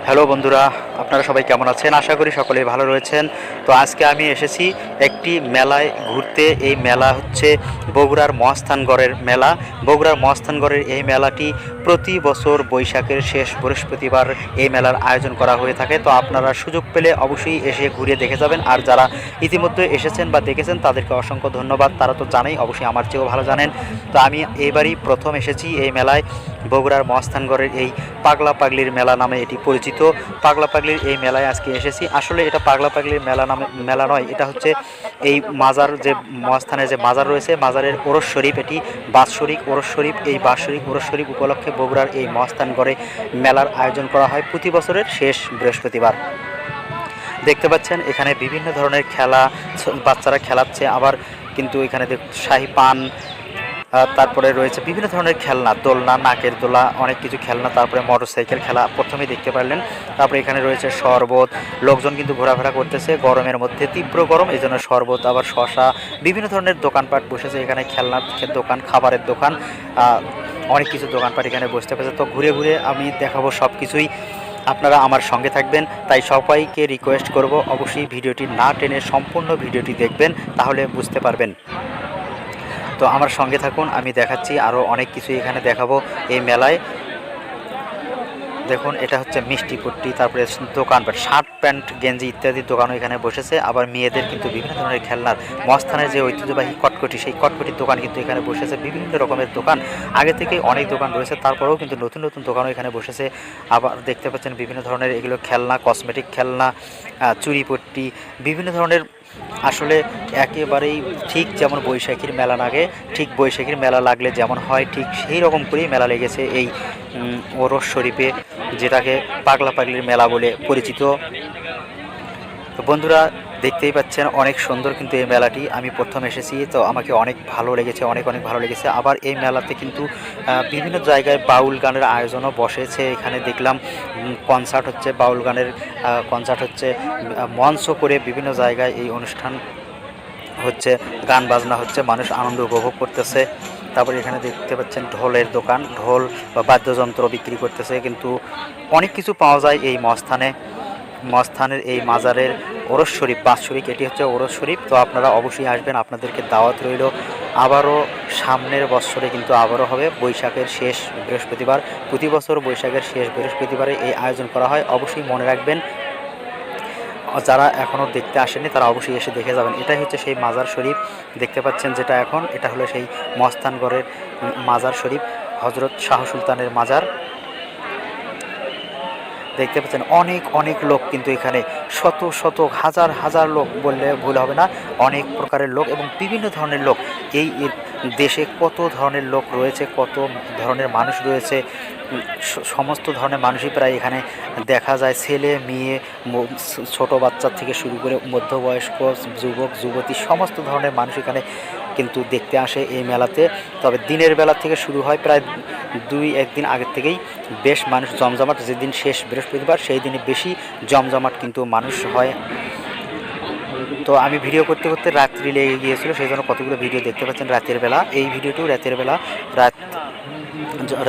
Hello বন্ধুরা, আপনারা সবাই কেমন আছেন? আশা করি সকলেই ভালো রয়েছেন। তো আজকে আমি এসেছি একটি মেলায় ঘুরতে। এই মেলা হচ্ছে বগুড়ার মহাস্থানগড়ের মেলা। বগুড়ার মহাস্থানগড়ের এই মেলাটি প্রতি বছর বৈশাখের শেষ বৃহস্পতিবার এই মেলার আয়োজন করা হয়ে থাকে। তো আপনারা সুযোগ পেলে অবশ্যই এসে ঘুরে দেখে যাবেন। আর যারা ইতিমধ্যে এসেছেন বা দেখেছেন তাদেরকে অসংখ্য ধন্যবাদ। তারা তো জানেই, অবশ্যই আমার চেয়েও ভালো জানেন। তো আমি এইবারই প্রথম এসেছি এই মেলায়। বগুড়ার মহাস্থানগড়ের এই পাগলা পাগলির মেলা নামে এটি পরিচিত। পাগলা পাগলির এই মেলায় আজকে এসেছি। আসলে এটা পাগলা পাগলির মেলা নয়, এটা হচ্ছে এই মাজার, যে মহাস্থানের যে মাজার রয়েছে, মাজারের ওরস শরীফ, এটি বাৎসরিক ওরস শরীফ। এই বাৎসরিক ওরস শরীফ উপলক্ষে বগুড়ার এই মহাস্থানগড়ে মেলার আয়োজন করা হয় প্রতি বছরের শেষ বৃহস্পতিবার। দেখতে পাচ্ছেন এখানে বিভিন্ন ধরনের খেলা বাচ্চারা খেলাচ্ছে। আবার কিন্তু এখানে শাহী পান, তারপরে রয়েছে বিভিন্ন ধরনের খেলনা, দোলনা, নাকের দোলা, অনেক কিছু খেলনা। তারপরে মোটরসাইকেল খেলা প্রথমেই দেখতে পারলেন। তারপরে এখানে রয়েছে শরবত। লোকজন কিন্তু ঘোরাফেরা করতেছে, গরমের মধ্যে, তীব্র গরম, এই জন্য শরবত, আবার শশা, বিভিন্ন ধরনের দোকানপাট বসেছে এখানে। খেলনার দোকান, খাবারের দোকান, অনেক কিছু দোকানপাট এখানে বসতে পারছে। তো ঘুরে ঘুরে আমি দেখাবো সব কিছুই, আপনারা আমার সঙ্গে থাকবেন। তাই সবাইকে রিকোয়েস্ট করব অবশ্যই ভিডিওটি না টেনে সম্পূর্ণ ভিডিওটি দেখবেন, তাহলে বুঝতে পারবেন। তো আমার সঙ্গে থাকুন, আমি দেখাচ্ছি আরও অনেক কিছু এখানে দেখাবো এই মেলায়। দেখুন, এটা হচ্ছে মিষ্টি পুট্টি, তারপরে দোকানপাট, শার্ট প্যান্ট গেঞ্জি ইত্যাদি দোকানও এখানে বসেছে। আবার মেয়েদের কিন্তু বিভিন্ন ধরনের খেলনার, মস্থানের যে ঐতিহ্যবাহী কটকটি, সেই কটকটির দোকান কিন্তু এখানে বসেছে। বিভিন্ন রকমের দোকান, আগে থেকেই অনেক দোকান রয়েছে, তারপরেও কিন্তু নতুন নতুন দোকানও এখানে বসেছে। আবার দেখতে পাচ্ছেন বিভিন্ন ধরনের এগুলো খেলনা, কসমেটিক খেলনা, চুড়িপট্টি, বিভিন্ন ধরনের। আসলে একেবারেই ঠিক যেমন বৈশাখীর মেলা লাগে, ঠিক বৈশাখীর মেলা লাগলে যেমন হয়, ঠিক সেই রকম করেই মেলা লেগেছে এই ওরস শরীফে, যেটাকে পাগলা পাগলির মেলা বলে পরিচিত। তো বন্ধুরা, দেখতেই পাচ্ছেন অনেক সুন্দর কিন্তু এই মেলাটি। আমি প্রথম এসেছি, তো আমাকে অনেক ভালো লেগেছে, অনেক অনেক ভালো লেগেছে। আবার এই মেলাতে কিন্তু বিভিন্ন জায়গায় বাউল গানের আয়োজনও বসেছে। এখানে দেখলাম কনসার্ট হচ্ছে, বাউল গানের কনসার্ট হচ্ছে, মঞ্চ করে বিভিন্ন জায়গায় এই অনুষ্ঠান হচ্ছে, গান বাজনা হচ্ছে, মানুষ আনন্দ উপভোগ করতেছে। তারপরে এখানে দেখতে পাচ্ছেন ঢোলের দোকান, ঢোল বা বাদ্যযন্ত্র বিক্রি করতেছে। কিন্তু অনেক কিছু পাওয়া যায় এই মস্থানের এই মাজারের ওরস শরীফ, বাৎসরিক, এটি হচ্ছে ওরস শরীফ। তো আপনারা অবশ্যই আসবেন, আপনাদেরকে দাওয়াত রইল। আবারও সামনের বছরে কিন্তু আবারও হবে বৈশাখের শেষ বৃহস্পতিবার। প্রতি বছর বৈশাখের শেষ বৃহস্পতিবারে এই আয়োজন করা হয়, অবশ্যই মনে রাখবেন। যারা এখনও দেখতে আসেনি তারা অবশ্যই এসে দেখে যাবেন। এটাই হচ্ছে সেই মাজার শরীফ দেখতে পাচ্ছেন, যেটা এখন, এটা হলো সেই মস্তানগড়ের মাজার শরীফ, হজরত শাহ সুলতানের মাজার। দেখতে পাচ্ছেন অনেক অনেক লোক কিন্তু এখানে, শত শত হাজার হাজার লোক বললে ভুল হবে না, অনেক প্রকারের লোক এবং বিভিন্ন ধরনের লোক। এই দেশে কত ধরনের লোক রয়েছে, কত ধরনের মানুষ রয়েছে, সমস্ত ধরনের মানুষই প্রায় এখানে দেখা যায়। ছেলে মেয়ে, ছোট বাচ্চা থেকে শুরু করে মধ্যবয়স্ক, যুবক যুবতী, সমস্ত ধরনের মানুষ এখানে কিন্তু দেখতে আসে এই মেলাতে। তবে দিনের বেলা থেকে শুরু হয়, প্রায় একদিন আগের থেকেই বেশ মানুষ জমজমাট। যেদিন শেষ বৃহস্পতিবার সেই দিনে বেশি জমজমাট কিন্তু মানুষ হয়। তো আমি ভিডিও করতে করতে রাত্রি লেগে গিয়েছিল, সেই জন্য কতগুলো ভিডিও দেখতে পাচ্ছেন রাতের বেলা। এই ভিডিওটিও রাতের বেলা,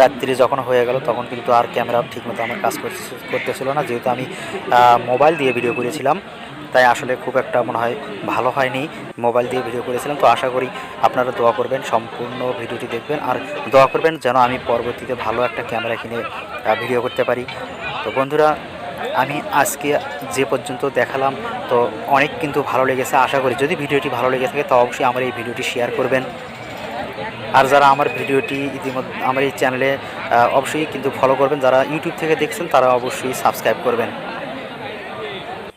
রাত্রি যখন হয়ে গেল তখন কিন্তু আর ক্যামেরা ঠিকমতো আমার কাজ করতেছিল না, যেহেতু আমি মোবাইল দিয়ে ভিডিও করেছিলাম। তাই আসলে খুব একটা মনে হয় ভালো হয়নি, মোবাইল দিয়ে ভিডিও করেছিলাম। তো আশা করি আপনারা দোয়া করবেন, সম্পূর্ণ ভিডিওটি দেখবেন, আর দোয়া করবেন যেন আমি পরবর্তীতে ভালো একটা ক্যামেরা কিনে ভিডিও করতে পারি। তো বন্ধুরা, আমি আজকে যে পর্যন্ত দেখালাম, তো অনেক কিন্তু ভালো লেগেছে। আশা করি যদি ভিডিওটি ভালো লেগে থাকে তো অবশ্যই আমার এই ভিডিওটি শেয়ার করবেন। আর যারা আমার ভিডিওটি ইতিমধ্যে আমার এই চ্যানেলে অবশ্যই কিন্তু ফলো করবেন, যারা ইউটিউব থেকে দেখছেন তারা অবশ্যই সাবস্ক্রাইব করবেন।